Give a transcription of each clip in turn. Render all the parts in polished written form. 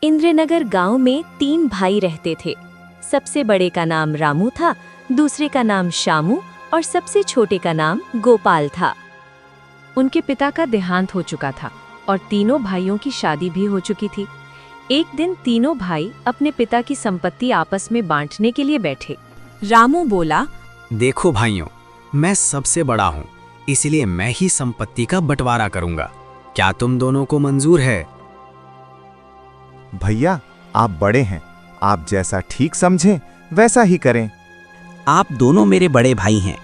इंद्रनगर गांव में 3 भाई रहते थे। सबसे बड़े का नाम रामू था, दूसरे का नाम शामू और सबसे छोटे का नाम गोपाल था। उनके पिता का देहांत हो चुका था और तीनों भाइयों की शादी भी हो चुकी थी। एक दिन तीनों भाई अपने पिता की संपत्ति आपस में बांटने के लिए बैठे। रामू बोला, देखो भाइयों, मैं सबसे बड़ा हूँ, इसलिए मैं ही संपत्ति का बंटवारा करूंगा। क्या तुम दोनों को मंजूर है? भैया, आप बड़े हैं, आप जैसा ठीक समझें वैसा ही करें। आप दोनों मेरे बड़े भाई हैं,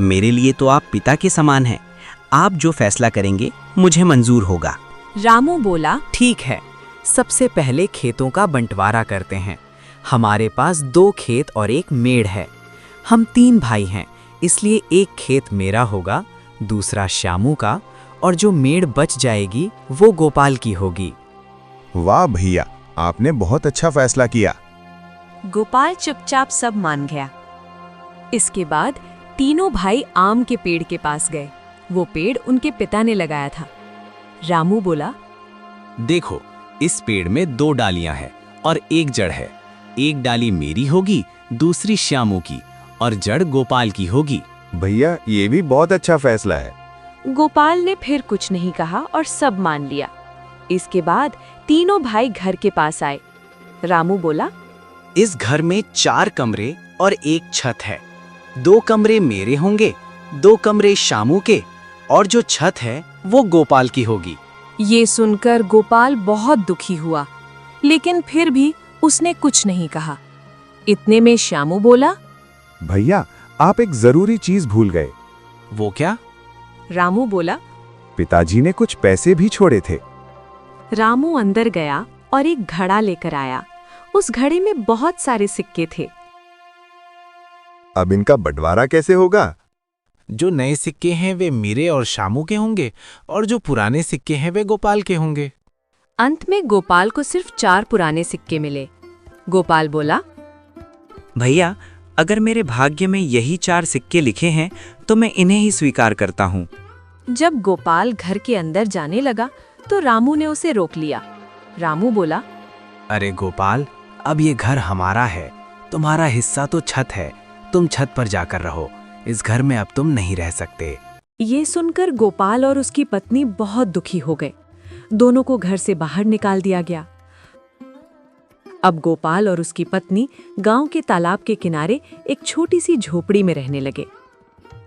मेरे लिए तो आप पिता के समान हैं। आप जो फैसला करेंगे मुझे मंजूर होगा। रामू बोला, ठीक है, सबसे पहले खेतों का बंटवारा करते हैं। हमारे पास 2 खेत और 1 मेड़ है। हम 3 भाई हैं, इसलिए एक खेत मेरा होगा, दूसरा श्यामू का, और जो मेड़ बच जाएगी वो गोपाल की होगी। वाह भैया, आपने बहुत अच्छा फैसला किया। गोपाल चुपचाप सब मान गया। इसके बाद तीनों भाई आम के पेड़ के पास गए। वो पेड़ उनके पिता ने लगाया था। रामू बोला, देखो, इस पेड़ में 2 डालियां हैं और 1 जड़ है। एक डाली मेरी होगी, दूसरी श्यामू की, और जड़ गोपाल की होगी। भैया, ये भी बहुत अच्छा फैसला है। गोपाल ने फिर कुछ नहीं कहा और सब मान लिया। इसके बाद तीनों भाई घर के पास आए। रामू बोला, इस घर में 4 कमरे और 1 छत है। 2 कमरे मेरे होंगे, 2 कमरे श्यामू के, और जो छत है वो गोपाल की होगी। ये सुनकर गोपाल बहुत दुखी हुआ, लेकिन फिर भी उसने कुछ नहीं कहा। इतने में श्यामू बोला, भैया, आप एक जरूरी चीज भूल गए। वो क्या? रामू बोला, पिताजी ने कुछ पैसे भी छोड़े थे। रामू अंदर गया और एक घड़ा लेकर आया। उस घड़े में बहुत सारे सिक्के थे। अब इनका बंटवारा कैसे होगा? जो नए सिक्के हैं वे मेरे और शामू के होंगे, और जो पुराने सिक्के हैं वे गोपाल के होंगे। अंत में गोपाल को सिर्फ 4 पुराने सिक्के मिले। गोपाल बोला, भैया, अगर मेरे भाग्य में यही 4 सिक्के लिखे हैं तो मैं इन्हें ही स्वीकार करता हूँ। जब गोपाल घर के अंदर जाने लगा तो रामू ने उसे रोक लिया। रामू बोला, अरे गोपाल, अब ये घर हमारा है, तुम्हारा हिस्सा तो छत है। तुम छत पर जाकर रहो, इस घर में अब तुम नहीं रह सकते। ये सुनकर गोपाल और उसकी पत्नी बहुत दुखी हो गए। दोनों को घर से बाहर निकाल दिया गया। अब गोपाल और उसकी पत्नी गांव के तालाब के किनारे एक छोटी सी झोपड़ी में रहने लगे।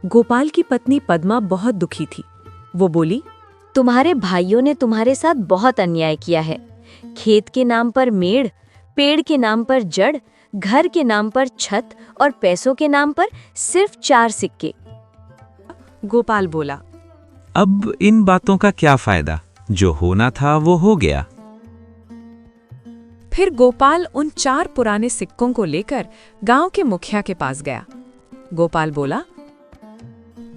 गोपाल की पत्नी पद्मा बहुत दुखी थी। वो बोली, तुम्हारे भाइयों ने तुम्हारे साथ बहुत अन्याय किया है। खेत के नाम पर मेड़, पेड़ के नाम पर जड़, घर के नाम पर छत और पैसों के नाम पर सिर्फ 4 सिक्के। गोपाल बोला, अब इन बातों का क्या फायदा? जो होना था वो हो गया। फिर गोपाल उन 4 पुराने सिक्कों को लेकर गांव के मुखिया के पास गया। गोपाल बोला,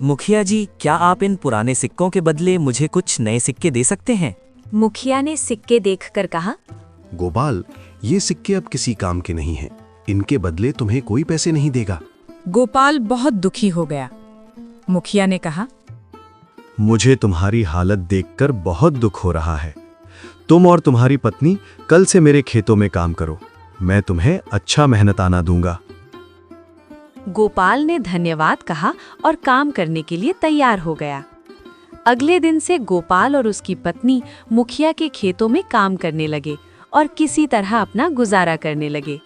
मुखिया जी, क्या आप इन पुराने सिक्कों के बदले मुझे कुछ नए सिक्के दे सकते हैं? मुखिया ने सिक्के देखकर कहा, गोपाल, ये सिक्के अब किसी काम के नहीं हैं। इनके बदले तुम्हें कोई पैसे नहीं देगा। गोपाल बहुत दुखी हो गया। मुखिया ने कहा, मुझे तुम्हारी हालत देखकर बहुत दुख हो रहा है। तुम और तुम्हारी पत्नी कल से मेरे खेतों में काम करो। मैं तुम्हें अच्छा मेहनताना दूंगा। गोपाल ने धन्यवाद कहा और काम करने के लिए तैयार हो गया। अगले दिन से गोपाल और उसकी पत्नी मुखिया के खेतों में काम करने लगे और किसी तरह अपना गुजारा करने लगे।